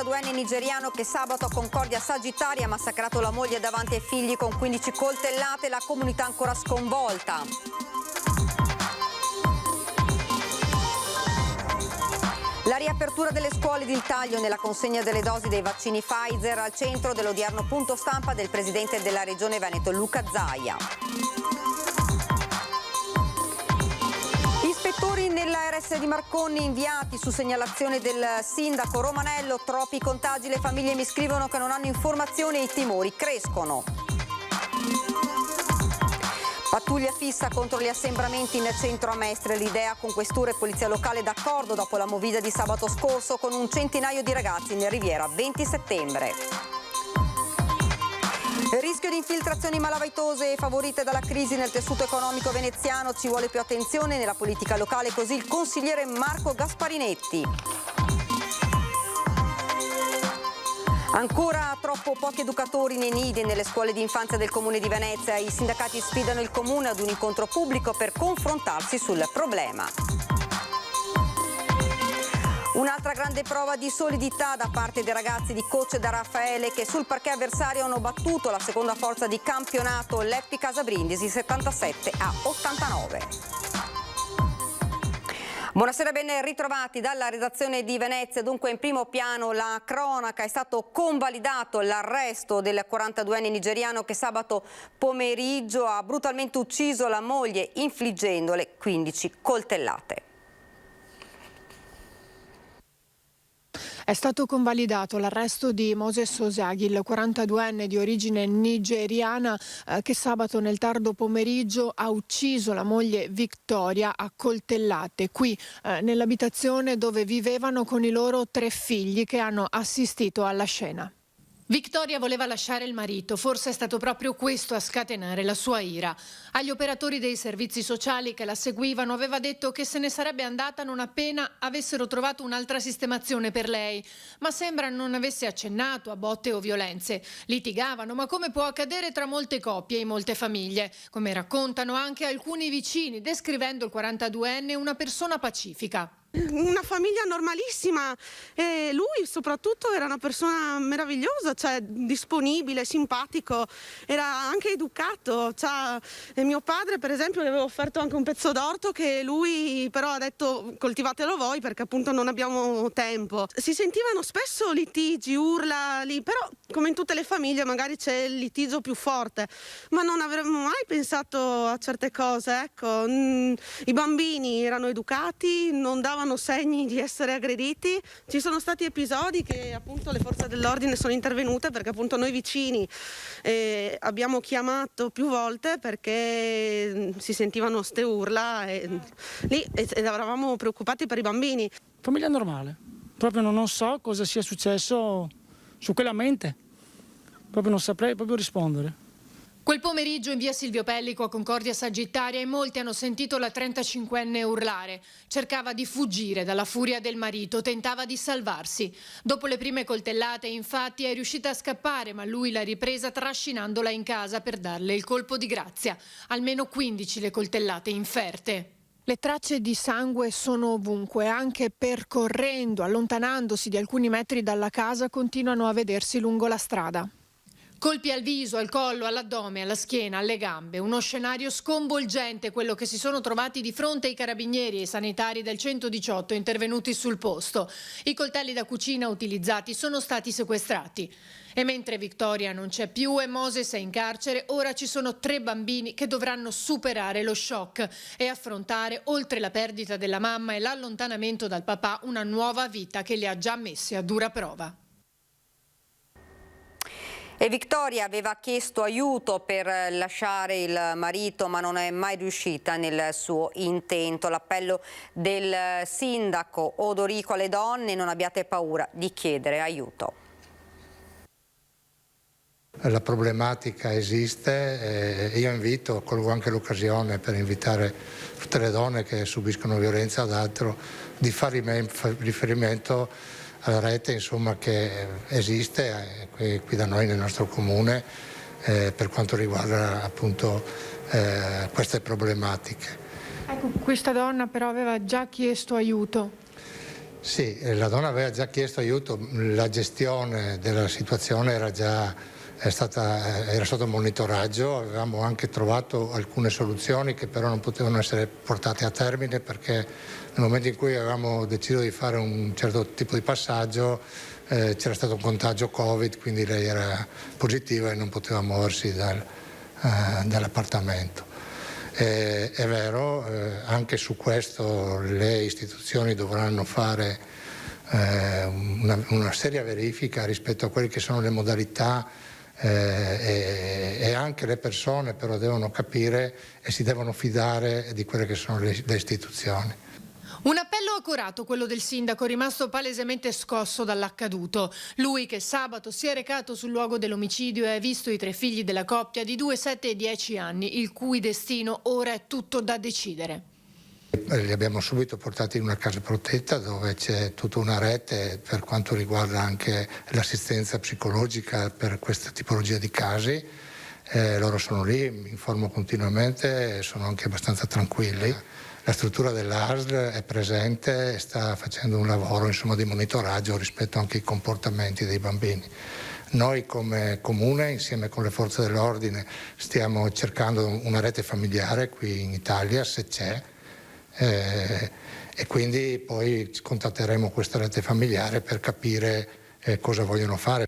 42enne nigeriano che sabato a Concordia Sagittaria ha massacrato la moglie davanti ai figli con 15 coltellate, la comunità ancora sconvolta. La riapertura delle scuole ed il taglio nella consegna delle dosi dei vaccini Pfizer al centro dell'odierno punto stampa del presidente della regione Veneto Luca Zaia. Ispettori nella RS di Marconi inviati su segnalazione del sindaco Romanello. Troppi contagi, le famiglie mi scrivono che non hanno informazioni e i timori crescono. Pattuglia fissa contro gli assembramenti in centro a Mestre, l'idea con questura e polizia locale d'accordo dopo la movida di sabato scorso con un centinaio di ragazzi in Riviera 20 settembre. Il rischio di infiltrazioni malavitose favorite dalla crisi nel tessuto economico veneziano, ci vuole più attenzione nella politica locale, così il consigliere Marco Gasparinetti. Ancora troppo pochi educatori nei nidi e nelle scuole di infanzia del Comune di Venezia. I sindacati sfidano il Comune ad un incontro pubblico per confrontarsi sul problema. Un'altra grande prova di solidità da parte dei ragazzi di Coce da Raffaele che sul parquet avversario hanno battuto la seconda forza di campionato Leppi Casabrindisi 77-89. Buonasera, ben ritrovati dalla redazione di Venezia. Dunque in primo piano la cronaca: è stato convalidato l'arresto del 42enne nigeriano che sabato pomeriggio ha brutalmente ucciso la moglie infliggendole 15 coltellate. È stato convalidato l'arresto di Moses Osagi, il 42enne di origine nigeriana che sabato nel tardo pomeriggio ha ucciso la moglie Victoria a coltellate qui nell'abitazione dove vivevano con i loro 3 figli che hanno assistito alla scena. Victoria voleva lasciare il marito, forse è stato proprio questo a scatenare la sua ira. Agli operatori dei servizi sociali che la seguivano aveva detto che se ne sarebbe andata non appena avessero trovato un'altra sistemazione per lei, ma sembra non avesse accennato a botte o violenze. Litigavano, ma come può accadere tra molte coppie e in molte famiglie, come raccontano anche alcuni vicini, descrivendo il 42enne una persona pacifica. Una famiglia normalissima e lui soprattutto era una persona meravigliosa, cioè disponibile, simpatico, era anche educato. E mio padre per esempio gli aveva offerto anche un pezzo d'orto che lui però ha detto coltivatelo voi perché appunto non abbiamo tempo. Si sentivano spesso litigi, urla lì, però come in tutte le famiglie magari c'è il litigio più forte, ma non avremmo mai pensato a certe cose, ecco. I bambini erano educati, non davano segni di essere aggrediti. Ci sono stati episodi che appunto le forze dell'ordine sono intervenute perché appunto noi vicini abbiamo chiamato più volte perché si sentivano ste urla ed eravamo preoccupati per i bambini. Famiglia normale, proprio non so cosa sia successo su quella mente, proprio non saprei proprio rispondere. Quel pomeriggio in via Silvio Pellico a Concordia Sagittaria in molti hanno sentito la 35enne urlare. Cercava di fuggire dalla furia del marito, tentava di salvarsi. Dopo le prime coltellate, infatti, è riuscita a scappare, ma lui l'ha ripresa trascinandola in casa per darle il colpo di grazia. Almeno 15 le coltellate inferte. Le tracce di sangue sono ovunque, anche percorrendo, allontanandosi di alcuni metri dalla casa, continuano a vedersi lungo la strada. Colpi al viso, al collo, all'addome, alla schiena, alle gambe. Uno scenario sconvolgente, quello che si sono trovati di fronte i carabinieri e i sanitari del 118 intervenuti sul posto. I coltelli da cucina utilizzati sono stati sequestrati. E mentre Victoria non c'è più e Moses è in carcere, ora ci sono 3 bambini che dovranno superare lo shock e affrontare, oltre la perdita della mamma e l'allontanamento dal papà, una nuova vita che li ha già messi a dura prova. E Victoria aveva chiesto aiuto per lasciare il marito, ma non è mai riuscita nel suo intento. L'appello del sindaco Odorico alle donne: non abbiate paura di chiedere aiuto. La problematica esiste e io colgo anche l'occasione per invitare tutte le donne che subiscono violenza ad altro di fare riferimento alla rete insomma, che esiste qui da noi nel nostro comune per quanto riguarda appunto queste problematiche. Ecco, questa donna però aveva già chiesto aiuto. Sì, la donna aveva già chiesto aiuto, la gestione della situazione era sotto monitoraggio, avevamo anche trovato alcune soluzioni che però non potevano essere portate a termine perché nel momento in cui avevamo deciso di fare un certo tipo di passaggio c'era stato un contagio Covid, quindi lei era positiva e non poteva muoversi dall'appartamento. È vero, anche su questo le istituzioni dovranno fare una seria verifica rispetto a quelle che sono le modalità e anche le persone però devono capire e si devono fidare di quelle che sono le istituzioni. Un appello accurato, quello del sindaco, rimasto palesemente scosso dall'accaduto. Lui che sabato si è recato sul luogo dell'omicidio e ha visto i 3 figli della coppia di 2, 7 e 10 anni, il cui destino ora è tutto da decidere. Li abbiamo subito portati in una casa protetta dove c'è tutta una rete per quanto riguarda anche l'assistenza psicologica per questa tipologia di casi. Loro sono lì, mi informo continuamente e sono anche abbastanza tranquilli. La struttura dell'ASL è presente e sta facendo un lavoro di monitoraggio rispetto anche ai comportamenti dei bambini. Noi come comune, insieme con le forze dell'ordine, stiamo cercando una rete familiare qui in Italia, se c'è, e quindi poi contatteremo questa rete familiare per capire cosa vogliono fare.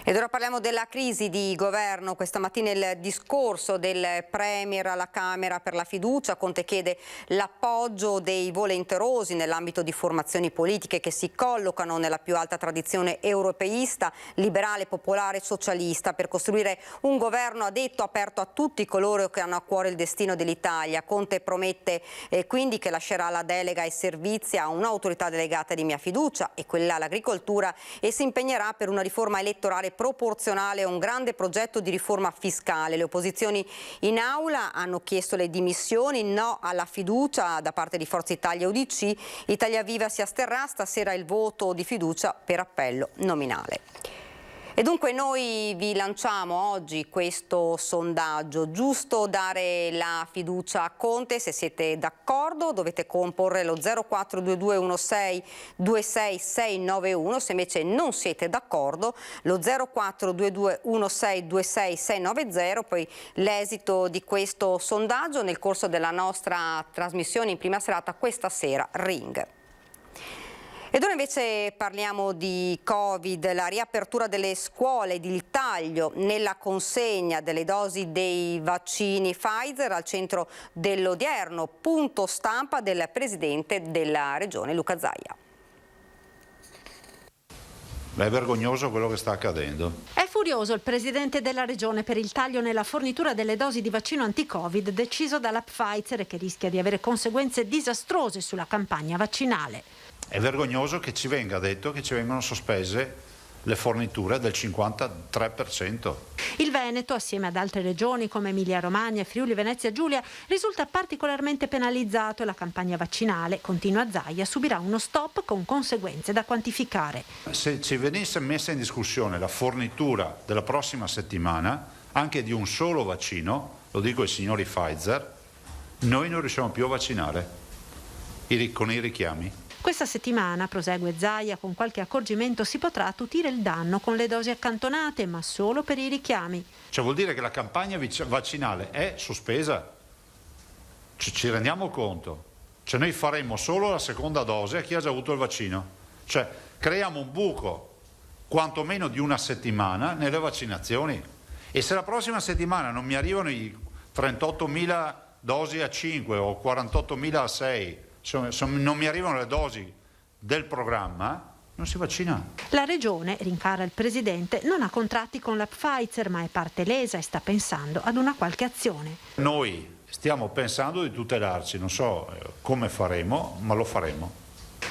Ed ora parliamo della crisi di governo. Questa mattina il discorso del Premier alla Camera per la fiducia. Conte chiede l'appoggio dei volenterosi nell'ambito di formazioni politiche che si collocano nella più alta tradizione europeista, liberale, popolare e socialista per costruire un governo, ha detto, aperto a tutti coloro che hanno a cuore il destino dell'Italia. Conte promette quindi che lascerà la delega ai servizi a un'autorità delegata di mia fiducia e quella all'agricoltura e si impegnerà per una riforma elettorale proporzionale a un grande progetto di riforma fiscale. Le opposizioni in aula hanno chiesto le dimissioni, no alla fiducia da parte di Forza Italia e UDC. Italia Viva si asterrà, stasera il voto di fiducia per appello nominale. E dunque noi vi lanciamo oggi questo sondaggio. Giusto dare la fiducia a Conte? Se siete d'accordo dovete comporre lo 0422 16 26 691, se invece non siete d'accordo lo 0422 16 26 690. Poi l'esito di questo sondaggio nel corso della nostra trasmissione in prima serata questa sera, Ring. Ed ora invece parliamo di Covid, la riapertura delle scuole, il taglio nella consegna delle dosi dei vaccini Pfizer al centro dell'odierno punto stampa del presidente della regione Luca Zaia. È vergognoso quello che sta accadendo. È furioso il presidente della regione per il taglio nella fornitura delle dosi di vaccino anti-Covid deciso dalla Pfizer e che rischia di avere conseguenze disastrose sulla campagna vaccinale. È vergognoso che ci venga detto che ci vengono sospese le forniture del 53%. Il Veneto, assieme ad altre regioni come Emilia-Romagna e Friuli-Venezia Giulia, risulta particolarmente penalizzato e la campagna vaccinale, continua Zaia, subirà uno stop con conseguenze da quantificare. Se ci venisse messa in discussione la fornitura della prossima settimana, anche di un solo vaccino, lo dico ai signori Pfizer, noi non riusciamo più a vaccinare con i richiami. Questa settimana, prosegue Zaia, con qualche accorgimento si potrà attutire il danno con le dosi accantonate, ma solo per i richiami. Cioè vuol dire che la campagna vaccinale è sospesa? Ci rendiamo conto? Cioè noi faremo solo la seconda dose a chi ha già avuto il vaccino. Cioè creiamo un buco quantomeno di una settimana nelle vaccinazioni. E se la prossima settimana non mi arrivano i 38.000 dosi a 5 o 48.000 a 6, non mi arrivano le dosi del programma, non si vaccina. La regione, rincara il presidente, non ha contratti con la Pfizer ma è parte lesa e sta pensando ad una qualche azione. Noi stiamo pensando di tutelarci, non so come faremo, ma lo faremo.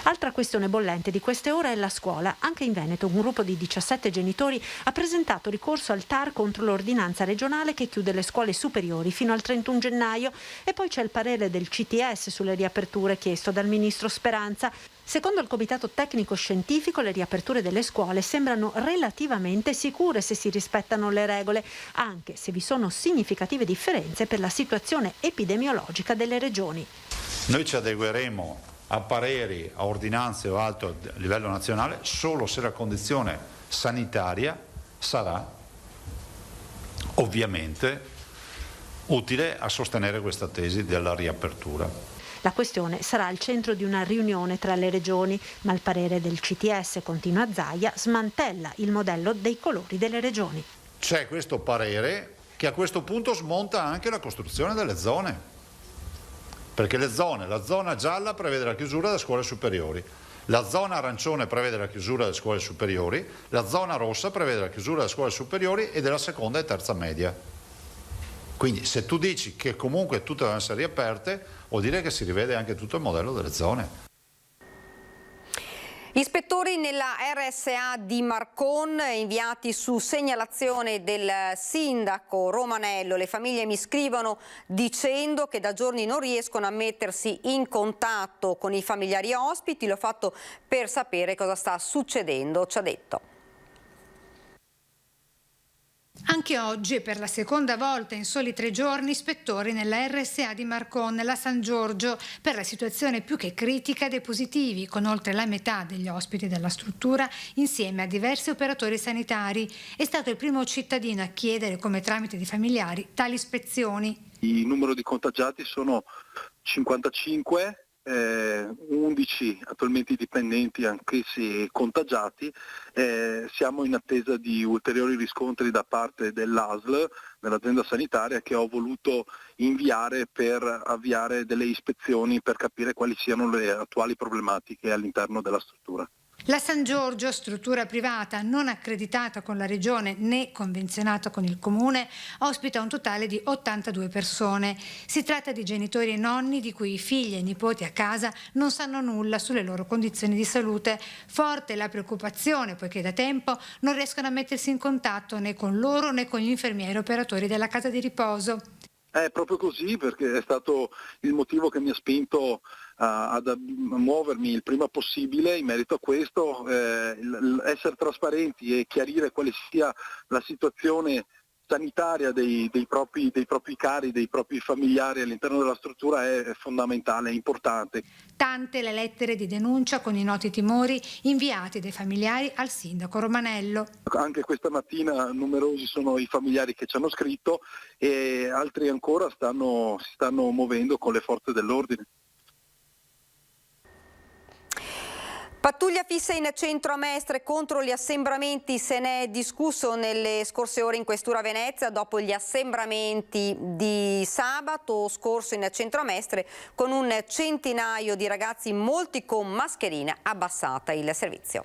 Altra questione bollente di queste ore è la scuola. Anche in Veneto un gruppo di 17 genitori ha presentato ricorso al TAR contro l'ordinanza regionale che chiude le scuole superiori fino al 31 gennaio e poi c'è il parere del CTS sulle riaperture chiesto dal ministro Speranza. Secondo il Comitato Tecnico Scientifico le riaperture delle scuole sembrano relativamente sicure se si rispettano le regole, anche se vi sono significative differenze per la situazione epidemiologica delle regioni. Noi ci adegueremo a pareri, a ordinanze o altro a livello nazionale solo se la condizione sanitaria sarà ovviamente utile a sostenere questa tesi della riapertura. La questione sarà al centro di una riunione tra le regioni, ma il parere del CTS, continua Zaia, smantella il modello dei colori delle regioni. C'è questo parere che a questo punto smonta anche la costruzione delle zone, perché la zona gialla prevede la chiusura delle scuole superiori, la zona arancione prevede la chiusura delle scuole superiori, la zona rossa prevede la chiusura delle scuole superiori e della seconda e terza media. Quindi se tu dici che comunque tutte devono essere riaperte, vuol dire che si rivede anche tutto il modello delle zone. Ispettori nella RSA di Marcon inviati su segnalazione del sindaco Romanello. Le famiglie mi scrivono dicendo che da giorni non riescono a mettersi in contatto con i familiari ospiti. L'ho fatto per sapere cosa sta succedendo, ci ha detto. Anche oggi, per la seconda volta in soli 3 giorni, ispettori nella RSA di Marcon, nella San Giorgio, per la situazione più che critica dei positivi, con oltre la metà degli ospiti della struttura, insieme a diversi operatori sanitari. È stato il primo cittadino a chiedere, come tramite di familiari, tali ispezioni. Il numero di contagiati sono 55. 11 attualmente dipendenti, anch'essi contagiati. Siamo in attesa di ulteriori riscontri da parte dell'ASL, dell'azienda sanitaria, che ho voluto inviare per avviare delle ispezioni per capire quali siano le attuali problematiche all'interno della struttura. La San Giorgio, struttura privata non accreditata con la Regione né convenzionata con il Comune, ospita un totale di 82 persone. Si tratta di genitori e nonni di cui i figli e nipoti a casa non sanno nulla sulle loro condizioni di salute. Forte la preoccupazione, poiché da tempo non riescono a mettersi in contatto né con loro né con gli infermieri operatori della casa di riposo. È proprio così, perché è stato il motivo che mi ha spinto ad muovermi il prima possibile in merito a questo, essere trasparenti e chiarire quale sia la situazione sanitaria dei propri cari, dei propri familiari all'interno della struttura è fondamentale, è importante. Tante le lettere di denuncia con i noti timori inviati dai familiari al sindaco Romanello. Anche questa mattina numerosi sono i familiari che ci hanno scritto e altri ancora si stanno muovendo con le forze dell'ordine. Pattuglia fissa in centro a Mestre contro gli assembramenti, se ne è discusso nelle scorse ore in questura Venezia dopo gli assembramenti di sabato scorso in centro a Mestre con un centinaio di ragazzi, molti con mascherina, abbassata il servizio.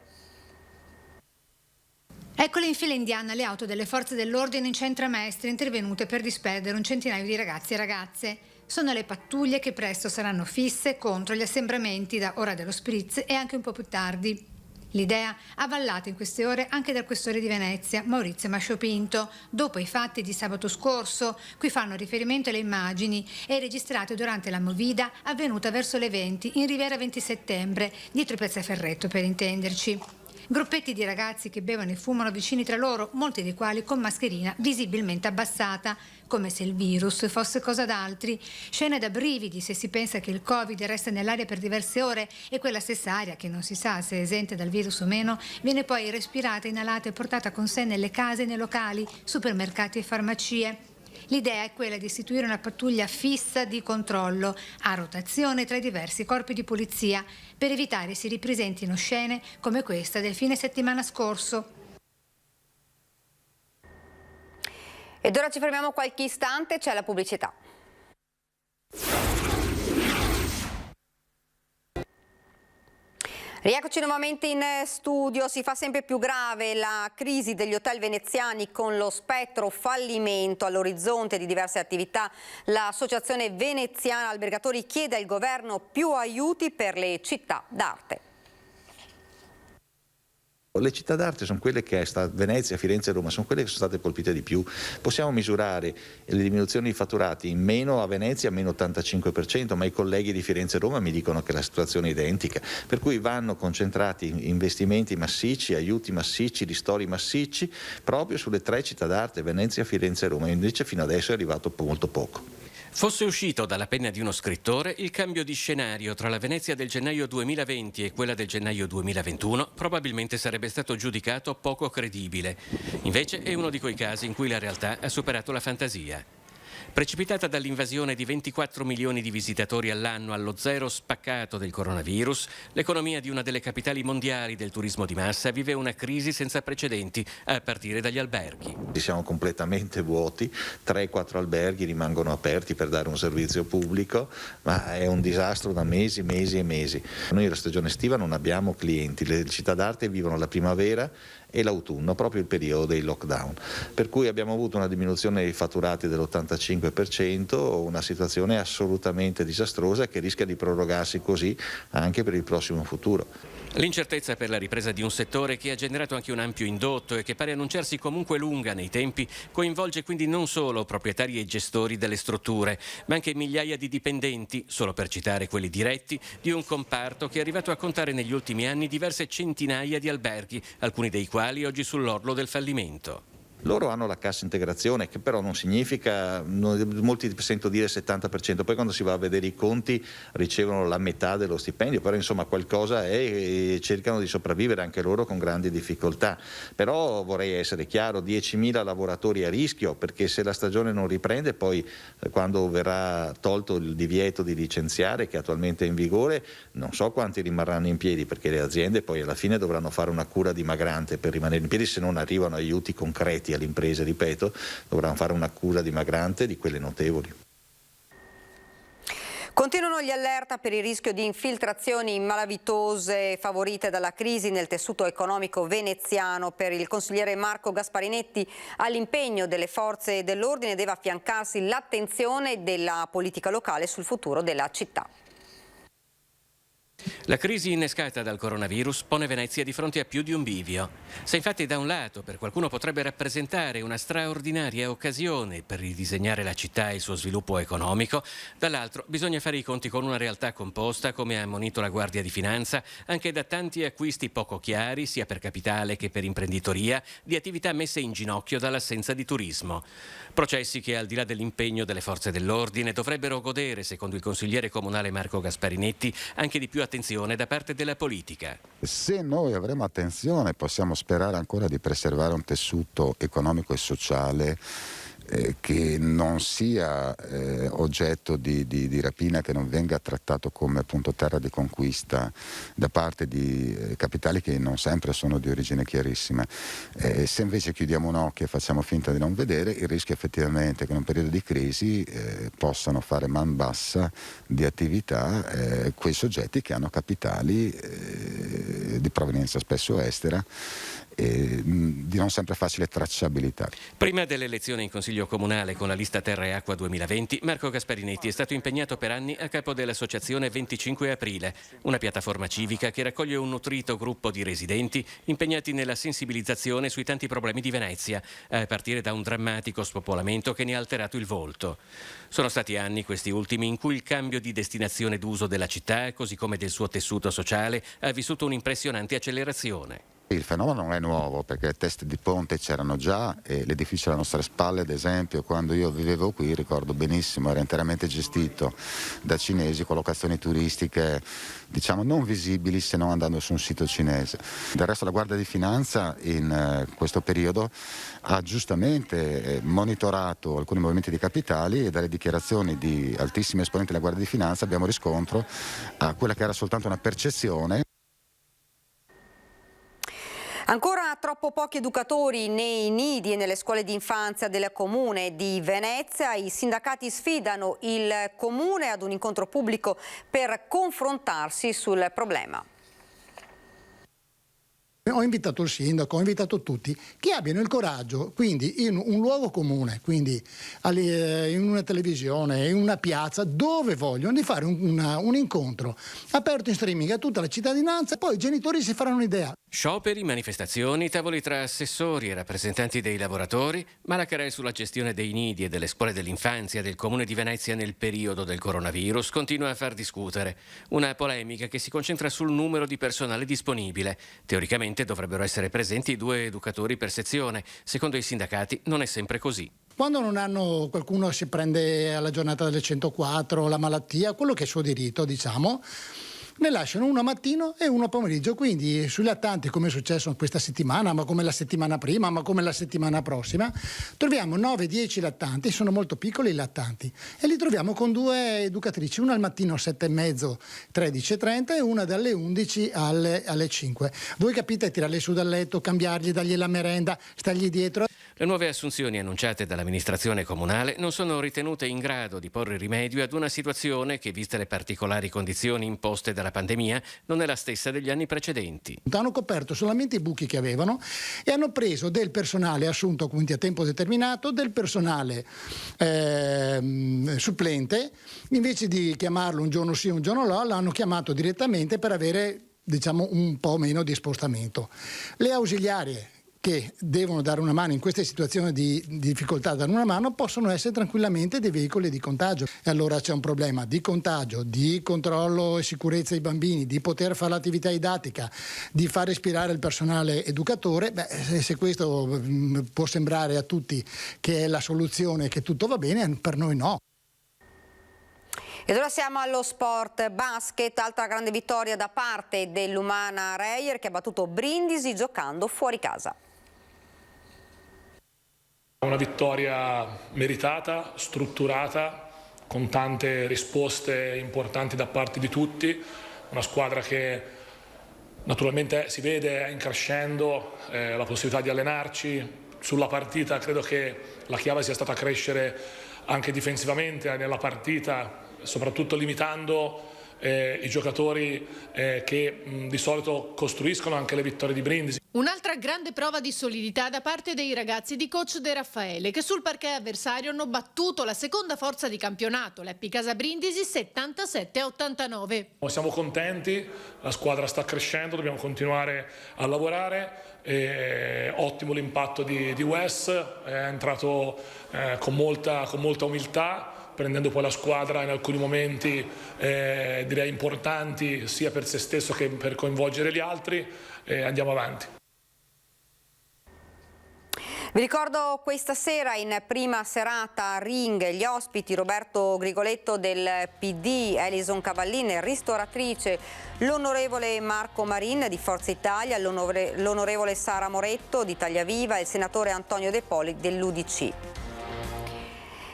Eccole in fila indiana le auto delle forze dell'ordine in centro a Mestre intervenute per disperdere un centinaio di ragazzi e ragazze. Sono le pattuglie che presto saranno fisse contro gli assembramenti da ora dello spritz e anche un po' più tardi. L'idea avallata in queste ore anche dal questore di Venezia, Maurizio Masciopinto, dopo i fatti di sabato scorso, cui fanno riferimento le immagini e registrate durante la movida avvenuta verso le 20 in Riviera 20 settembre, dietro Piazza Ferretto per intenderci. Gruppetti di ragazzi che bevono e fumano vicini tra loro, molti dei quali con mascherina visibilmente abbassata, come se il virus fosse cosa d'altri. Scene da brividi se si pensa che il Covid resta nell'aria per diverse ore e quella stessa aria, che non si sa se è esente dal virus o meno, viene poi respirata, inalata e portata con sé nelle case e nei locali, supermercati e farmacie. L'idea è quella di istituire una pattuglia fissa di controllo a rotazione tra i diversi corpi di polizia per evitare si ripresentino scene come questa del fine settimana scorso. Ed ora ci fermiamo qualche istante, c'è la pubblicità. Rieccoci nuovamente in studio. Si fa sempre più grave la crisi degli hotel veneziani con lo spettro fallimento all'orizzonte di diverse attività. L'Associazione Veneziana Albergatori chiede al governo più aiuti per le città d'arte. Le città d'arte sono quelle che Venezia, Firenze e Roma sono quelle che sono state colpite di più. Possiamo misurare le diminuzioni di fatturati in meno a Venezia, meno 85%, ma i colleghi di Firenze e Roma mi dicono che la situazione è identica. Per cui vanno concentrati investimenti massicci, aiuti massicci, ristori massicci proprio sulle 3 città d'arte, Venezia, Firenze e Roma. Invece fino adesso è arrivato molto poco. Fosse uscito dalla penna di uno scrittore, il cambio di scenario tra la Venezia del gennaio 2020 e quella del gennaio 2021 probabilmente sarebbe stato giudicato poco credibile. Invece è uno di quei casi in cui la realtà ha superato la fantasia. Precipitata dall'invasione di 24 milioni di visitatori all'anno allo zero spaccato del coronavirus, l'economia di una delle capitali mondiali del turismo di massa vive una crisi senza precedenti, a partire dagli alberghi. Siamo completamente vuoti, 3-4 alberghi rimangono aperti per dare un servizio pubblico, ma è un disastro da mesi e mesi. Noi la stagione estiva non abbiamo clienti, le città d'arte vivono la primavera e l'autunno, proprio il periodo dei lockdown, per cui abbiamo avuto una diminuzione dei fatturati dell'85%, una situazione assolutamente disastrosa che rischia di prorogarsi così anche per il prossimo futuro. L'incertezza per la ripresa di un settore che ha generato anche un ampio indotto e che pare annunciarsi comunque lunga nei tempi coinvolge quindi non solo proprietari e gestori delle strutture, ma anche migliaia di dipendenti, solo per citare quelli diretti, di un comparto che è arrivato a contare negli ultimi anni diverse centinaia di alberghi, alcuni dei quali oggi sull'orlo del fallimento. Loro hanno la cassa integrazione, che però non significa, molti sento dire 70%, poi quando si va a vedere i conti ricevono la metà dello stipendio, però insomma qualcosa è e cercano di sopravvivere anche loro con grandi difficoltà. Però vorrei essere chiaro, 10.000 lavoratori a rischio, perché se la stagione non riprende poi quando verrà tolto il divieto di licenziare che attualmente è in vigore, non so quanti rimarranno in piedi, perché le aziende poi alla fine dovranno fare una cura dimagrante per rimanere in piedi se non arrivano aiuti concreti alle imprese, ripeto, dovranno fare una cura dimagrante di quelle notevoli. Continuano gli allerta per il rischio di infiltrazioni malavitose favorite dalla crisi nel tessuto economico veneziano. Per il consigliere Marco Gasparinetti all'impegno delle forze dell'ordine deve affiancarsi l'attenzione della politica locale sul futuro della città. La crisi innescata dal coronavirus pone Venezia di fronte a più di un bivio. Se infatti da un lato per qualcuno potrebbe rappresentare una straordinaria occasione per ridisegnare la città e il suo sviluppo economico, dall'altro bisogna fare i conti con una realtà composta, come ha ammonito la Guardia di Finanza, anche da tanti acquisti poco chiari, sia per capitale che per imprenditoria, di attività messe in ginocchio dall'assenza di turismo. Processi che, al di là dell'impegno delle forze dell'ordine, dovrebbero godere, secondo il consigliere comunale Marco Gasparinetti, anche di più attenzione da parte della politica. Se noi avremo attenzione possiamo sperare ancora di preservare un tessuto economico e sociale che non sia oggetto di rapina, che non venga trattato come appunto terra di conquista da parte di capitali che non sempre sono di origine chiarissima. Se invece chiudiamo un occhio e facciamo finta di non vedere, il rischio effettivamente che in un periodo di crisi possano fare man bassa di attività quei soggetti che hanno capitali di provenienza spesso estera di non sempre facile tracciabilità. Prima delle elezioni in Consiglio Comunale con la lista Terra e Acqua 2020, Marco Gasparinetti è stato impegnato per anni a capo dell'associazione 25 Aprile, una piattaforma civica che raccoglie un nutrito gruppo di residenti impegnati nella sensibilizzazione sui tanti problemi di Venezia, a partire da un drammatico spopolamento che ne ha alterato il volto. Sono stati anni, questi ultimi, in cui il cambio di destinazione d'uso della città, così come del suo tessuto sociale, ha vissuto un'impressionante accelerazione. Il fenomeno non è nuovo, perché teste di ponte c'erano già e l'edificio alle nostre spalle, ad esempio, quando io vivevo qui, ricordo benissimo, era interamente gestito da cinesi, collocazioni turistiche diciamo non visibili se non andando su un sito cinese. Del resto la Guardia di Finanza in questo periodo ha giustamente monitorato alcuni movimenti di capitali e dalle dichiarazioni di altissimi esponenti della Guardia di Finanza abbiamo riscontro a quella che era soltanto una percezione. Ancora troppo pochi educatori nei nidi e nelle scuole di infanzia del Comune di Venezia. I sindacati sfidano il Comune ad un incontro pubblico per confrontarsi sul problema. Ho invitato il sindaco, ho invitato tutti che abbiano il coraggio, quindi in un luogo comune, quindi in una televisione, in una piazza, dove vogliono, di fare un incontro aperto in streaming a tutta la cittadinanza, poi i genitori si faranno un'idea. Scioperi, manifestazioni, tavoli tra assessori e rappresentanti dei lavoratori, ma la querela sulla gestione dei nidi e delle scuole dell'infanzia del Comune di Venezia nel periodo del coronavirus continua a far discutere. Una polemica che si concentra sul numero di personale disponibile. Teoricamente dovrebbero essere presenti 2 educatori per sezione. Secondo i sindacati non è sempre così. Quando non hanno, qualcuno si prende alla giornata delle 104, la malattia, quello che è suo diritto, diciamo, ne lasciano uno a mattino e uno a pomeriggio. Quindi sui lattanti, come è successo questa settimana, ma come la settimana prima, ma come la settimana prossima, troviamo 9-10 lattanti, sono molto piccoli i lattanti, e li troviamo con 2 educatrici, una al mattino 7:30, 13:30 e una dalle 11 alle 5. Voi capite, tirarli su dal letto, cambiargli, dargli la merenda, stargli dietro. Le nuove assunzioni annunciate dall'amministrazione comunale non sono ritenute in grado di porre rimedio ad una situazione che, viste le particolari condizioni imposte dalla pandemia, non è la stessa degli anni precedenti. Hanno coperto solamente i buchi che avevano e hanno preso del personale assunto quindi a tempo determinato, del personale supplente, invece di chiamarlo un giorno sì un giorno no, l'hanno chiamato direttamente per avere, diciamo, un po' meno di spostamento. Le ausiliarie, che devono dare una mano in queste situazioni di difficoltà, dare una mano, possono essere tranquillamente dei veicoli di contagio. E allora c'è un problema di contagio, di controllo e sicurezza dei bambini, di poter fare l'attività didattica, di far respirare il personale educatore. Se questo può sembrare a tutti che è la soluzione, che tutto va bene, per noi no. Ed ora siamo allo sport basket, altra grande vittoria da parte dell'Umana Reyer, che ha battuto Brindisi giocando fuori casa. Una vittoria meritata, strutturata, con tante risposte importanti da parte di tutti, una squadra che naturalmente si vede in crescendo, la possibilità di allenarci. Sulla partita credo che la chiave sia stata crescere anche difensivamente nella partita, soprattutto limitando i giocatori che di solito costruiscono anche le vittorie di Brindisi. Un'altra grande prova di solidità da parte dei ragazzi di coach De Raffaele, che sul parquet avversario hanno battuto la seconda forza di campionato, l'Epicasa Brindisi, 77-89. Siamo contenti, la squadra sta crescendo, dobbiamo continuare a lavorare. Ottimo l'impatto di Wes, è entrato con molta umiltà, prendendo poi la squadra in alcuni momenti direi importanti sia per se stesso che per coinvolgere gli altri. Andiamo avanti. Vi ricordo questa sera in prima serata a Ring gli ospiti Roberto Grigoletto del PD, Elison Cavallin, ristoratrice, l'onorevole Marco Marin di Forza Italia, l'onorevole Sara Moretto di Italia Viva e il senatore Antonio De Poli dell'UDC.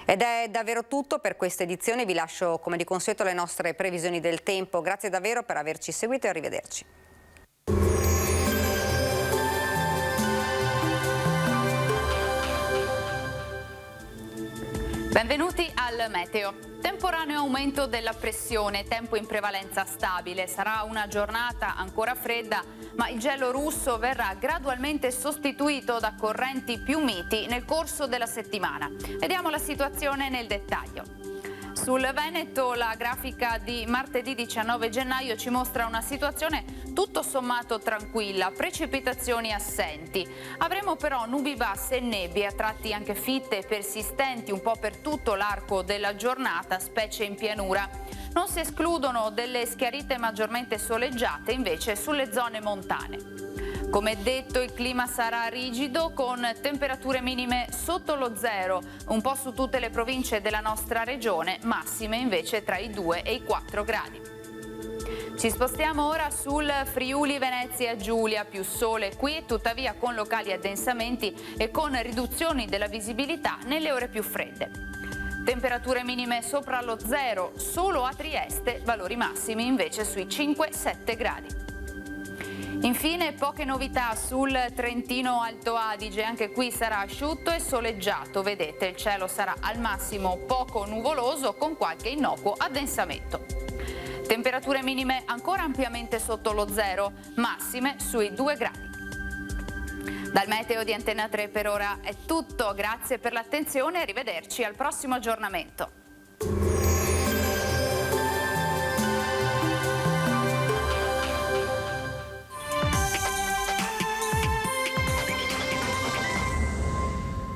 Ed è davvero tutto per questa edizione, vi lascio come di consueto le nostre previsioni del tempo. Grazie davvero per averci seguito e arrivederci. Benvenuti al Meteo. Temporaneo aumento della pressione, tempo in prevalenza stabile. Sarà una giornata ancora fredda, ma il gelo russo verrà gradualmente sostituito da correnti più miti nel corso della settimana. Vediamo la situazione nel dettaglio. Sul Veneto la grafica di martedì 19 gennaio ci mostra una situazione tutto sommato tranquilla, precipitazioni assenti. Avremo però nubi basse e nebbie, a tratti anche fitte e persistenti un po' per tutto l'arco della giornata, specie in pianura. Non si escludono delle schiarite maggiormente soleggiate invece sulle zone montane. Come detto, il clima sarà rigido con temperature minime sotto lo zero, un po' su tutte le province della nostra regione, massime invece tra i 2 e i 4 gradi. Ci spostiamo ora sul Friuli Venezia Giulia, più sole qui, tuttavia con locali addensamenti e con riduzioni della visibilità nelle ore più fredde. Temperature minime sopra lo zero solo a Trieste, valori massimi invece sui 5-7 gradi. Infine poche novità sul Trentino Alto Adige, anche qui sarà asciutto e soleggiato, vedete il cielo sarà al massimo poco nuvoloso con qualche innocuo addensamento. Temperature minime ancora ampiamente sotto lo zero, massime sui 2 gradi. Dal meteo di Antenna 3 per ora è tutto, grazie per l'attenzione e arrivederci al prossimo aggiornamento.